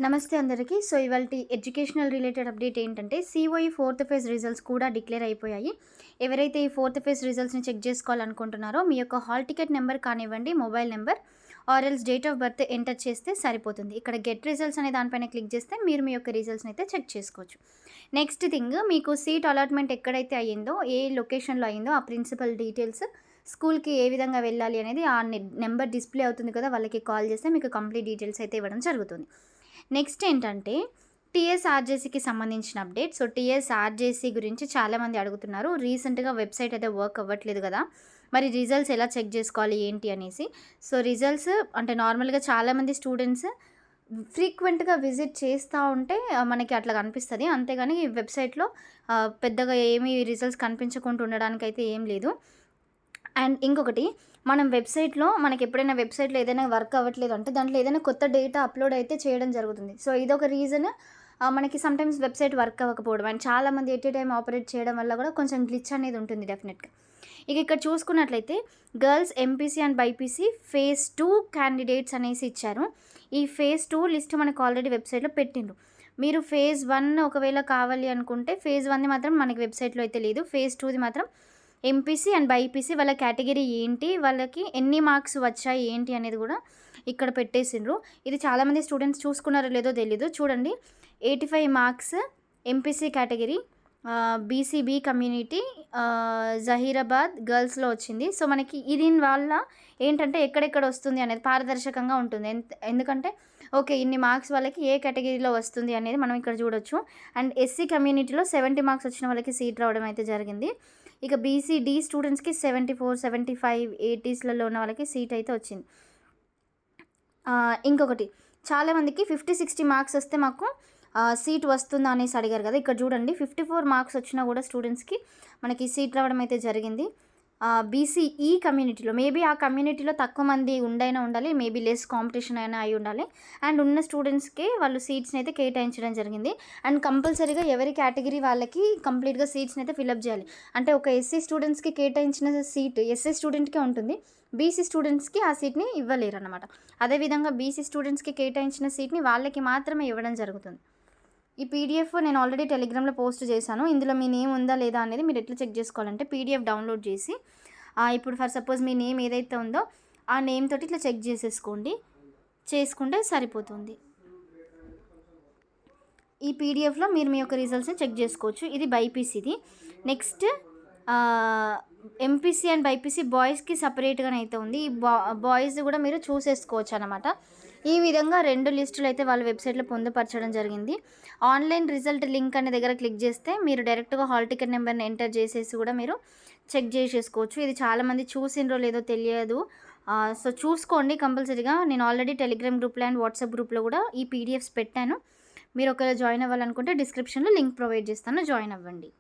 నమస్తే అందరికీ. సో, ఇవాల్టి ఎడ్యుకేషనల్ రిలేటెడ్ అప్డేట్ ఏంటంటే, సీఓఈ ఫోర్త్ ఫేజ్ రిజల్ట్స్ కూడా డిక్లేర్ అయిపోయాయి. ఎవరైతే ఈ ఫోర్త్ ఫేజ్ రిజల్ట్స్‌ని చెక్ చేసుకోవాలనుకుంటున్నారో, మీ యొక్క హాల్ టికెట్ నెంబర్ కానివ్వండి, mobile number or else date of birth enter చేస్తే సరిపోతుంది. ఇక్కడ గెట్ రిజల్ట్స్ అనే దానిపైన క్లిక్ చేస్తే మీరు మీ యొక్క రిజల్ట్స్‌ని అయితే చెక్ చేసుకోవచ్చు. నెక్స్ట్ థింగ్, మీకు సీట్ అలాట్‌మెంట్ ఎక్కడైతే అయ్యిందో, ఏ లొకేషన్‌లో అయిందో ఆ ప్రిన్సిపల్ డీటెయిల్స్, స్కూల్‌కి ఏ విధంగా వెళ్ళాలి అనేది ఆ నెంబర్ డిస్‌ప్లే అవుతుంది కదా! వాళ్ళకి కాల్ చేస్తే మీకు కంప్లీట్ డీటెయిల్స్ అయితే ఇవ్వడం జరుగుతుంది. నెక్స్ట్ ఏంటంటే టీఎస్ఆర్జేసీకి సంబంధించిన అప్డేట్. సో, టీఎస్ఆర్జేసీ గురించి చాలామంది అడుగుతున్నారు. రీసెంట్‌గా వెబ్సైట్ అయితే వర్క్ అవ్వట్లేదు కదా! మరి రిజల్ట్స్ ఎలా చెక్ చేసుకోవాలి ఏంటి అనేసి. సో, రిజల్ట్స్ అంటే నార్మల్‌గా చాలామంది స్టూడెంట్స్ ఫ్రీక్వెంట్‌గా విజిట్ చేస్తా ఉంటే మనకి అట్లా కనిపిస్తది. అంతేగాని వెబ్సైట్‌లో పెద్దగా ఏమి రిజల్ట్స్ కనిపించకుండా ఉండడానికైతే ఏం లేదు. అండ్ ఇంకొకటి, మనం వెబ్సైట్‌లో మనకెప్పుడైనా వెబ్సైట్‌లో ఏదైనా వర్క్ అవ్వట్లేదు అంటే, దాంట్లో ఏదైనా కొత్త డేటా అప్‌లోడ్ అయితే చేయడం జరుగుతుంది. సో, ఇదొక రీజన్. మనకి సమ్‌టైమ్స్ వెబ్సైట్ వర్క్ అవ్వకపోవడం అండ్ చాలామంది ఎట్ ఎ టైమ్ ఆపరేట్ చేయడం వల్ల కూడా కొంచెం గ్లిచ్ అనేది ఉంటుంది డెఫినెట్‌గా. ఇక ఇక్కడ చూసుకున్నట్లయితే girls MPC and BiPC phase 2 candidates అనేసి ఇచ్చారు. ఈ ఫేజ్ 2 లిస్ట్ మనకు ఆల్రెడీ వెబ్సైట్‌లో పెట్టిండ్రు. మీరు ఫేజ్ 1 ఒకవేళ కావాలి అనుకుంటే, ఫేజ్ 1ది మాత్రం మనకి వెబ్సైట్‌లో అయితే లేదు. ఫేజ్ 2ది మాత్రం ఎంపీసీ అండ్ బైపీసీ వాళ్ళ కేటగిరీ ఏంటి, వాళ్ళకి ఎన్ని మార్క్స్ వచ్చాయి ఏంటి అనేది కూడా ఇక్కడ పెట్టేసిండ్రు. ఇది చాలామంది స్టూడెంట్స్ చూసుకున్నారో లేదో తెలీదు. చూడండి, 85 marks MPC category, BCB community, Zaheerabad గర్ల్స్‌లో వచ్చింది. సో, మనకి దీని వల్ల ఏంటంటే ఎక్కడెక్కడ వస్తుంది అనేది పారదర్శకంగా ఉంటుంది. ఎందుకంటే ఓకే, ఇన్ని మార్క్స్ వాళ్ళకి ఏ కేటగిరీలో వస్తుంది అనేది మనం ఇక్కడ చూడొచ్చు. అండ్ ఎస్సీ కమ్యూనిటీలో 70 మార్క్స్ వచ్చిన వాళ్ళకి సీట్ రావడం అయితే జరిగింది. ఇక బీసీడీ స్టూడెంట్స్‌కి 74, 75, 80స్‌లలో ఉన్న వాళ్ళకి సీట్ అయితే వచ్చింది. ఇంకొకటి, చాలామందికి 50, 60 మార్క్స్ వస్తే మాకు సీట్ వస్తుందా అనేసి అడిగారు కదా! ఇక్కడ చూడండి, 54 మార్క్స్ వచ్చినా కూడా స్టూడెంట్స్‌కి మనకి సీట్ రావడం అయితే జరిగింది. బీసీఈ కమ్యూనిటీలో మేబీ ఆ కమ్యూనిటీలో తక్కువ మంది ఉండాలి. మేబీ లెస్ కాంపిటీషన్ అయినా అయి ఉండాలి. అండ్ ఉన్న స్టూడెంట్స్‌కి వాళ్ళు సీట్స్‌ని అయితే కేటాయించడం జరిగింది. అండ్ కంపల్సరీగా ఎవరి కేటగిరీ వాళ్ళకి కంప్లీట్‌గా సీట్స్‌ని అయితే ఫిలప్ చేయాలి. అంటే ఒక ఎస్సీ స్టూడెంట్స్‌కి కేటాయించిన సీట్ ఎస్సీ స్టూడెంట్‌కే ఉంటుంది. బీసీ స్టూడెంట్స్‌కి ఆ సీట్‌ని ఇవ్వలేరన్నమాట. అదేవిధంగా బీసీ స్టూడెంట్స్‌కి కేటాయించిన సీట్‌ని వాళ్ళకి మాత్రమే ఇవ్వడం జరుగుతుంది. ఈ పీడిఎఫ్ నేను ఆల్రెడీ టెలిగ్రామ్‌లో పోస్ట్ చేశాను. ఇందులో మీ నేమ్ ఉందా లేదా అనేది మీరు ఎట్లా చెక్ చేసుకోవాలంటే, పీడిఎఫ్ డౌన్లోడ్ చేసి ఇప్పుడు ఫర్ సపోజ్ మీ నేమ్ ఏదైతే ఉందో ఆ నేమ్ తోటి ఇట్లా చెక్ చేసేసుకోండి. చేసుకుంటే సరిపోతుంది. ఈ పీడిఎఫ్‌లో మీరు మీ యొక్క రిజల్ట్స్‌ని చెక్ చేసుకోవచ్చు. ఇది బైపీసీది. నెక్స్ట్ ఎంపీసీ అండ్ బైపీసీ బాయ్స్‌కి సెపరేట్‌గానైతే ఉంది. ఈ బాయ్స్ కూడా మీరు చూసేసుకోవచ్చు అనమాట. ఈ విధంగా 2 లిస్టులు అయితే వాళ్ళ వెబ్సైట్‌లో పొందుపరచడం జరిగింది. ఆన్‌లైన్ రిజల్ట్ లింక్ అనే దగ్గర క్లిక్ చేస్తే మీరు డైరెక్ట్‌గా హాల్ టికెట్ నెంబర్‌ని ఎంటర్ చేసేసి కూడా మీరు చెక్ చేసేసుకోవచ్చు. ఇది చాలామంది చూసిండ్రో లేదో తెలియదు. సో, చూసుకోండి కంపల్సరీగా. నేను ఆల్రెడీ టెలిగ్రామ్ గ్రూప్‌లో అండ్ వాట్సాప్ గ్రూప్‌లో కూడా ఈ పీడిఎఫ్స్ పెట్టాను. మీరు ఒకవేళ జాయిన్ అవ్వాలనుకుంటే డిస్క్రిప్షన్‌లో లింక్ ప్రొవైడ్ చేస్తాను, జాయిన్ అవ్వండి.